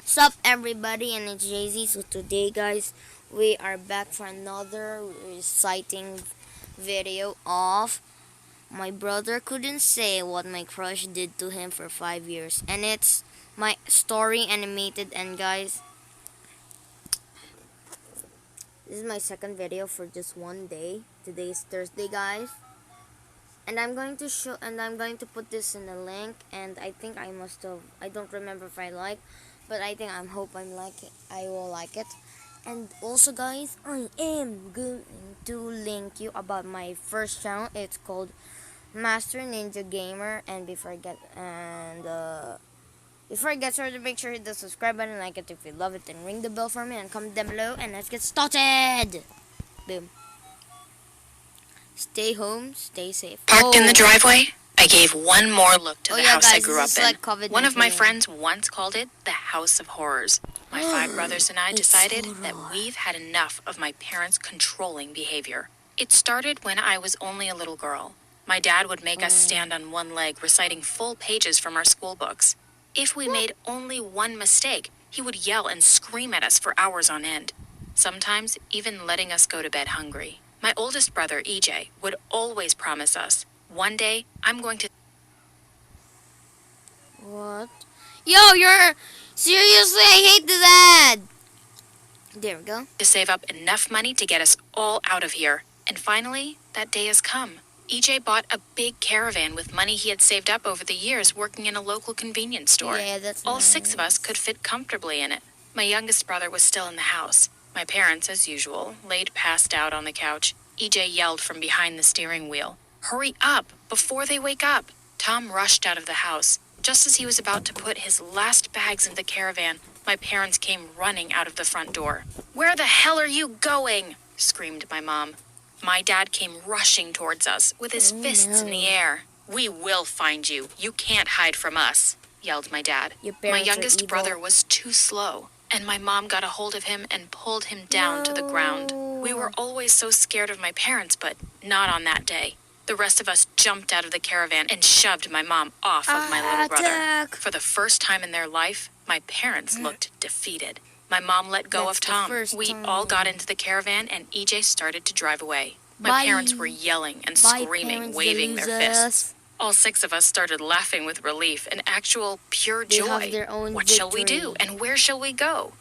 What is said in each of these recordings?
Sup everybody, and it's Jay-Z. So today guys, we are back for another reciting video of my brother couldn't say what my crush did to him for 5 years. And it's my story animated, and guys, this is my second video for just one day. Today is Thursday guys. And I'm going to put this in the link, and I think I don't remember if I but I think I will like it. And also guys, I am going to link you about my first channel. It's called MasterNinja Gamer. And before I get started, make sure you hit the subscribe button, like it if you love it, and ring the bell for me, and comment down below, and let's get started. Boom. Stay home, stay safe. Parked in the driveway, I gave one more look to the house guys, I grew up in. Like One of my friends once called it the House of Horrors. My 5 brothers and I decided that we've had enough of my parents' controlling behavior. It started when I was only a little girl. My dad would make us stand on one leg reciting full pages from our school books. If we made only one mistake, he would yell and scream at us for hours on end, sometimes even letting us go to bed hungry. My oldest brother, EJ, would always promise us, one day, I'm going to... What? Yo, you're... Seriously, I hate this ad! There we go. to save up enough money to get us all out of here. And finally, that day has come. EJ bought a big caravan with money he had saved up over the years working in a local convenience store. Yeah, that's All nice. 6 of us could fit comfortably in it. My youngest brother was still in the house. My parents, as usual, laid passed out on the couch. EJ yelled from behind the steering wheel, "Hurry up, before they wake up!" Tom rushed out of the house. Just as he was about to put his last bags in the caravan, my parents came running out of the front door. "Where the hell are you going?" screamed my mom. My dad came rushing towards us with his fists in the air. "We will find you. You can't hide from us," yelled my dad. Your My parents are youngest evil. brother was too slow, and my mom got a hold of him and pulled him down to the ground. We were always so scared of my parents, but not on that day. The rest of us jumped out of the caravan and shoved my mom off of my little brother. Attack! For the first time in their life, my parents looked defeated. My mom let go That's of the Tom. first We time. all got into the caravan and EJ started to drive away. My Bye. parents were yelling and Bye, screaming, parents, waving their losers. fists. All 6 of us started laughing with relief and actual pure They joy. have their own What shall we victory. do, and where shall we go?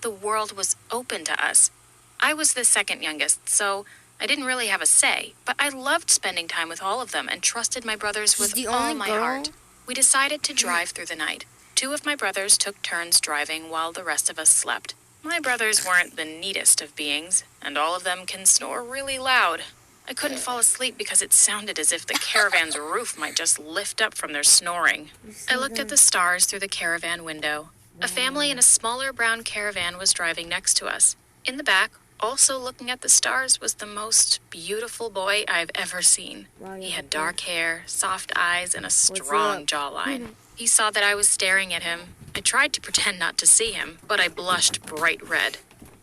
The world was open to us. I was the second youngest, so I didn't really have a say, but I loved spending time with all of them and trusted my brothers She's with the all only my girl? heart. We decided to drive through the night. 2 of my brothers took turns driving while the rest of us slept. My brothers weren't the neatest of beings, and all of them can snore really loud. I couldn't fall asleep because it sounded as if the caravan's roof might just lift up from their snoring. I looked at the stars through the caravan window. A family in a smaller brown caravan was driving next to us. In the back, also looking at the stars, was the most beautiful boy I've ever seen. He had dark hair, soft eyes, and a strong up? jawline. He saw that I was staring at him. I tried to pretend not to see him, but I blushed bright red.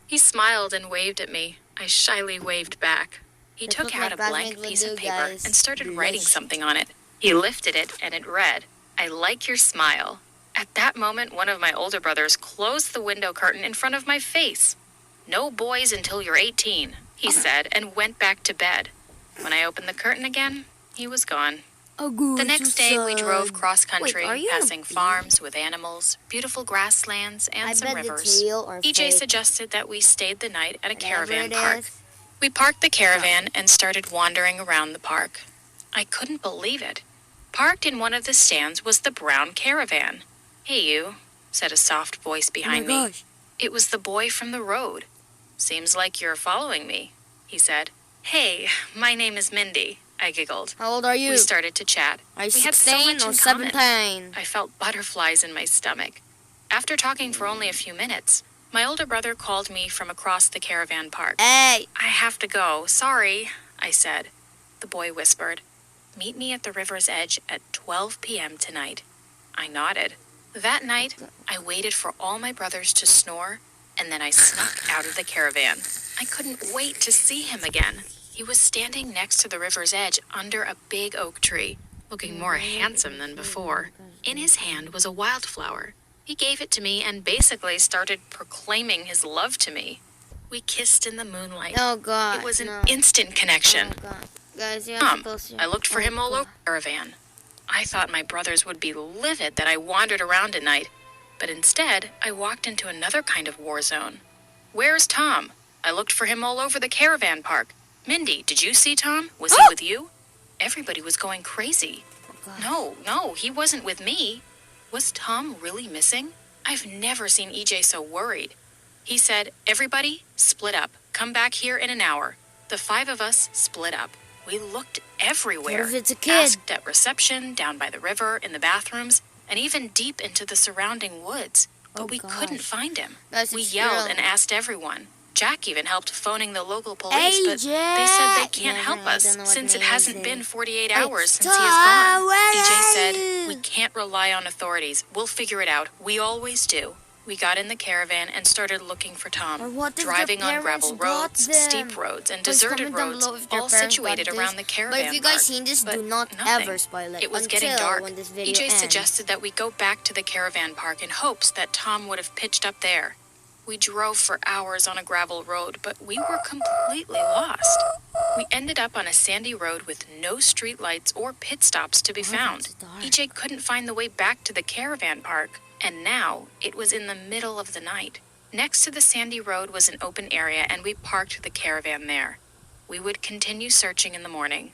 He smiled and waved at me. I shyly waved back. He That's took what my out a blank classmates would piece of do, paper guys. and started writing Blush. something on it. He lifted it and it read, "I like your smile." At that moment, one of my older brothers closed the window curtain in front of my face. "No boys until you're 18, he said, and went back to bed. When I opened the curtain again, he was gone. The next day, we drove cross-country, Wait, are you passing a bee? farms with animals, beautiful grasslands, and I some bet rivers. it's real or EJ fake. suggested that we stayed the night at a Whatever caravan it park. is. We parked the caravan and started wandering around the park. I couldn't believe it. Parked in one of the stands was the brown caravan. "Hey, you," said a soft voice behind me. It was the boy from the road. "Seems like you're following me," he said. "Hey, my name is Mindy," I giggled. How old are you? We started to chat. Are you We had so 16 much or in common. 17? I felt butterflies in my stomach. After talking for only a few minutes, my older brother called me from across the caravan park. Hey! "I have to go. Sorry," I said. The boy whispered, "Meet me at the river's edge at 12 p.m. tonight." I nodded. That night, I waited for all my brothers to snore, and then I snuck out of the caravan. I couldn't wait to see him again. He was standing next to the river's edge under a big oak tree, looking more handsome than before. In his hand was a wildflower. He gave it to me and basically started proclaiming his love to me. We kissed in the moonlight. Oh God. It was an no. instant connection. Oh God. Guys, you have to close your... I looked for him all over the caravan. I thought my brothers would be livid that I wandered around at night, but instead, I walked into another kind of war zone. Where's Tom? I looked for him all over the caravan park. Mindy, did you see Tom? Was he with you? Everybody was going crazy. No, he wasn't with me. Was Tom really missing? I've never seen EJ so worried. He said, everybody, split up. Come back here in an hour. The 5 of us split up. We looked everywhere. What if it's a kid? Asked at reception, down by the river, in the bathrooms, and even deep into the surrounding woods. But we couldn't find him. We yelled and asked everyone. Jack even helped phoning the local police, but they said they can't help us since it hasn't been 48 hours since he has gone. EJ said, we can't rely on authorities. We'll figure it out. We always do. We got in the caravan and started looking for Tom, driving on gravel roads, steep roads, and deserted roads, all situated around the caravan park. But if you guys seen this, do not ever spoil it. It was getting dark. EJ suggested that we go back to the caravan park in hopes that Tom would have pitched up there. We drove for hours on a gravel road, but we were completely lost. We ended up on a sandy road with no street lights or pit stops to be found. EJ couldn't find the way back to the caravan park. And now, it was in the middle of the night. Next to the sandy road was an open area, and we parked the caravan there. We would continue searching in the morning.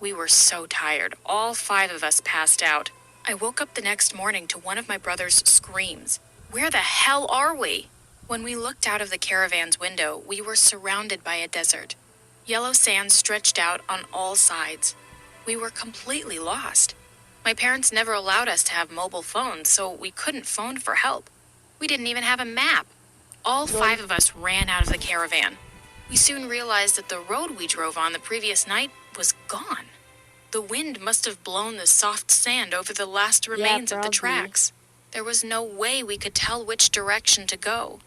We were so tired. All 5 of us passed out. I woke up the next morning to one of my brother's screams. Where the hell are we? When we looked out of the caravan's window, we were surrounded by a desert. Yellow sand stretched out on all sides. We were completely lost. My parents never allowed us to have mobile phones, so we couldn't phone for help. We didn't even have a map. All 5 of us ran out of the caravan. We soon realized that the road we drove on the previous night was gone. The wind must have blown the soft sand over the last remains of the tracks. There was no way we could tell which direction to go.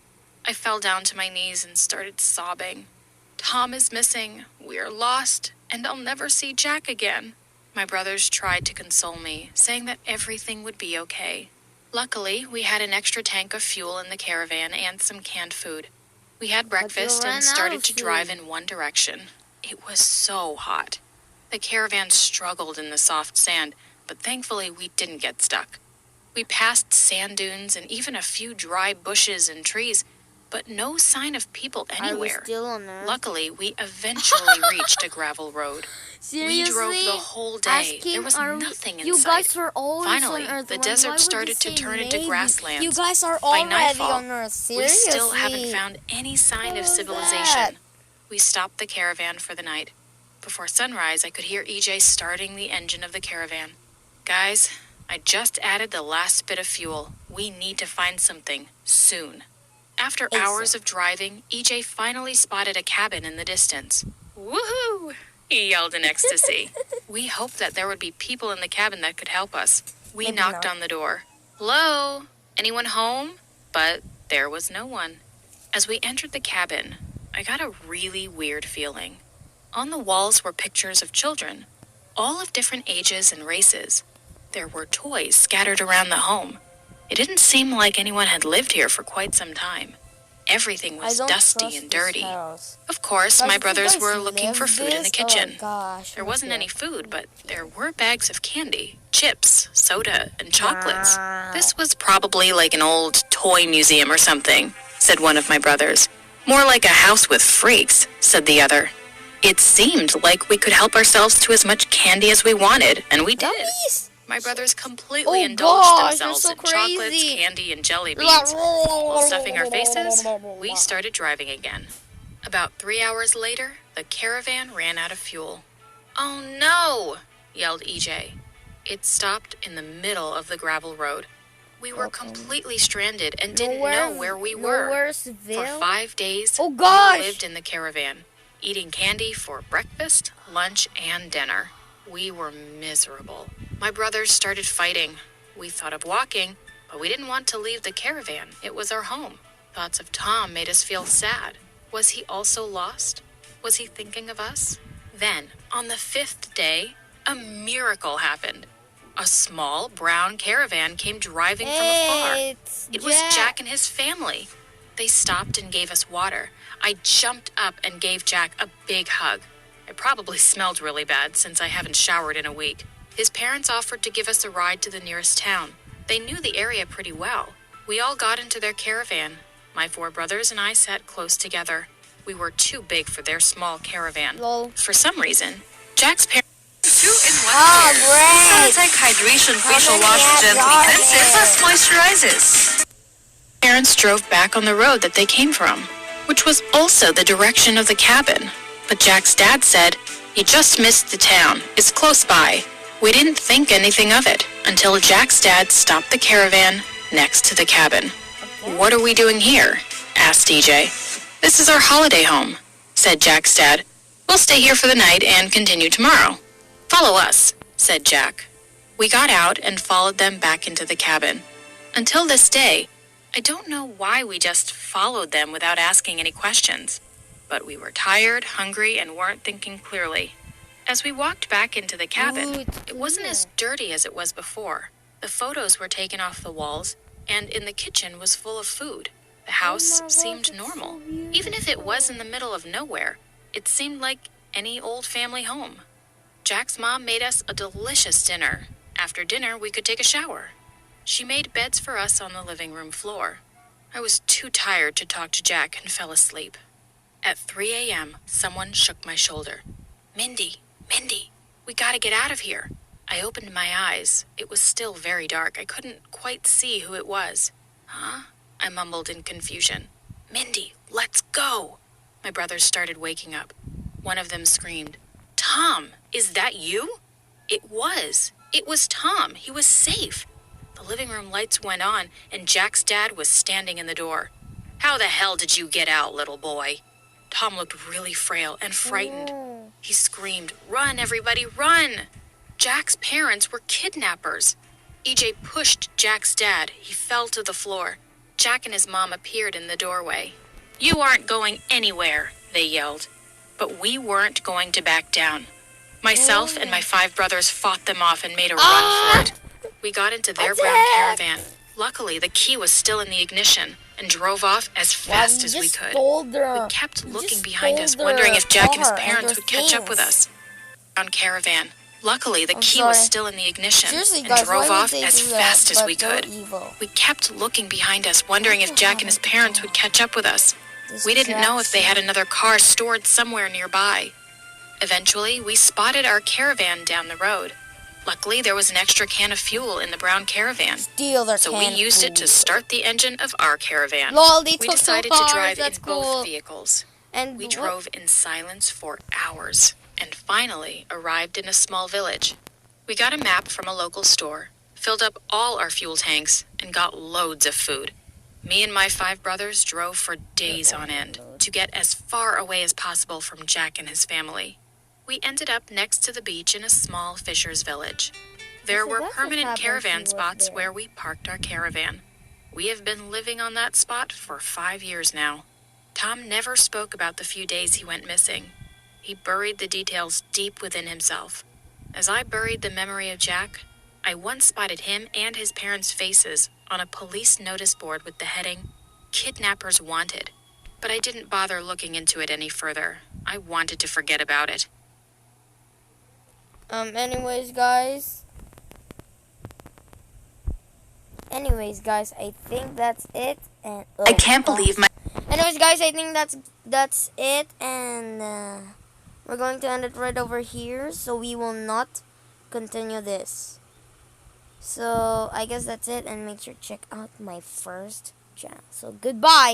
I fell down to my knees and started sobbing. Tom is missing, we're lost, and I'll never see Jack again. My brothers tried to console me, saying that everything would be okay. Luckily, we had an extra tank of fuel in the caravan and some canned food. We had breakfast and started to drive in one direction. It was so hot. The caravan struggled in the soft sand, but thankfully we didn't get stuck. We passed sand dunes and even a few dry bushes and trees, but no sign of people anywhere. Are we still on Earth? Luckily, we eventually reached a gravel road. Seriously? We drove the whole day. There was nothing in you sight. Guys are always Finally, on Earth. the desert started to turn into grasslands. You guys are By already nightfall, on Earth. Seriously? we still haven't found any sign of civilization. We stopped the caravan for the night. Before sunrise, I could hear EJ starting the engine of the caravan. Guys, I just added the last bit of fuel. We need to find something soon. After hours of driving, EJ finally spotted a cabin in the distance. Woohoo! He yelled in ecstasy. We hoped that there would be people in the cabin that could help us. We knocked on the door. Hello? Anyone home? But there was no one. As we entered the cabin, I got a really weird feeling. On the walls were pictures of children, all of different ages and races. There were toys scattered around the home. It didn't seem like anyone had lived here for quite some time. Everything was dusty and dirty. Of course, my brothers were looking for food in the kitchen. There wasn't any food, but there were bags of candy, chips, soda, and chocolates. This was probably like an old toy museum or something, said one of my brothers. More like a house with freaks, said the other. It seemed like we could help ourselves to as much candy as we wanted, and we did. My brothers completely indulged themselves in chocolates, candy, and jelly beans. While stuffing our faces, we started driving again. About 3 hours later, the caravan ran out of fuel. Oh no! Yelled EJ. It stopped in the middle of the gravel road. We were completely stranded and didn't know where we were. For 5 days, we lived in the caravan, eating candy for breakfast, lunch, and dinner. We were miserable. My brothers started fighting. We thought of walking, but we didn't want to leave the caravan. It was our home. Thoughts of Tom made us feel sad. Was he also lost? Was he thinking of us? Then, on the 5th day, a miracle happened. A small brown caravan came driving from afar. It was Jack and his family. They stopped and gave us water. I jumped up and gave Jack a big hug. I probably smelled really bad since I haven't showered in a week. His parents offered to give us a ride to the nearest town. They knew the area pretty well. We all got into their caravan. My 4 brothers and I sat close together. We were too big for their small caravan. Lol. For some reason, Jack's parents... 2-in-1 great! Celotech Hydration Facial Wash gently cleanses plus moisturizes. Parents drove back on the road that they came from, which was also the direction of the cabin. But Jack's dad said, "You just missed the town. It's close by." We didn't think anything of it until Jack's dad stopped the caravan next to the cabin. "What are we doing here?" asked DJ. "This is our holiday home," said Jack's dad. "We'll stay here for the night and continue tomorrow." "Follow us," said Jack. We got out and followed them back into the cabin. Until this day, I don't know why we just followed them without asking any questions. But we were tired, hungry, and weren't thinking clearly. As we walked back into the cabin, it wasn't as dirty as it was before. The photos were taken off the walls, and in the kitchen was full of food. The house seemed normal. Even if it was in the middle of nowhere, it seemed like any old family home. Jack's mom made us a delicious dinner. After dinner, we could take a shower. She made beds for us on the living room floor. I was too tired to talk to Jack and fell asleep. At 3 a.m., someone shook my shoulder. Mindy, we gotta get out of here." I opened my eyes. It was still very dark. I couldn't quite see who it was. "Huh?" I mumbled in confusion. "Mindy, let's go." My brothers started waking up. One of them screamed, "Tom, is that you?" It was. It was Tom. He was safe. The living room lights went on, and Jack's dad was standing in the door. "How the hell did you get out, little boy?" Tom looked really frail and frightened. He screamed, "Run, everybody, run!" Jack's parents were kidnappers. EJ pushed Jack's dad. He fell to the floor. Jack and his mom appeared in the doorway. "You aren't going anywhere," they yelled. But we weren't going to back down. Myself and my 5 brothers fought them off and made a run for it. We got into their brown caravan. Luckily, the key was still in the ignition and drove off as fast as we could. We kept looking behind us, wondering if Jack and his parents would catch up with us. Brown caravan. Luckily, the key was still in the ignition and drove off as fast as we could. We kept looking behind us, wondering if Jack and his parents would catch up with us. We didn't know if they had another car stored somewhere nearby. Eventually, we spotted our caravan down the road. Luckily, there was an extra can of fuel in the brown caravan. So we used it to start the engine of our caravan. We decided to drive in both vehicles. And we drove in silence for hours and finally arrived in a small village. We got a map from a local store, filled up all our fuel tanks, and got loads of food. Me and my 5 brothers drove for days on end to get as far away as possible from Jack and his family. We ended up next to the beach in a small fisher's village. There were permanent caravan spots where we parked our caravan. We have been living on that spot for 5 years now. Tom never spoke about the few days he went missing. He buried the details deep within himself. As I buried the memory of Jack, I once spotted him and his parents' faces on a police notice board with the heading, "Kidnappers Wanted." But I didn't bother looking into it any further. I wanted to forget about it. Anyways, guys, I think that's it. And I can't believe my... Anyways, guys, I think that's it, and we're going to end it right over here, so we will not continue this. So I guess that's it, and make sure to check out my first channel. So goodbye.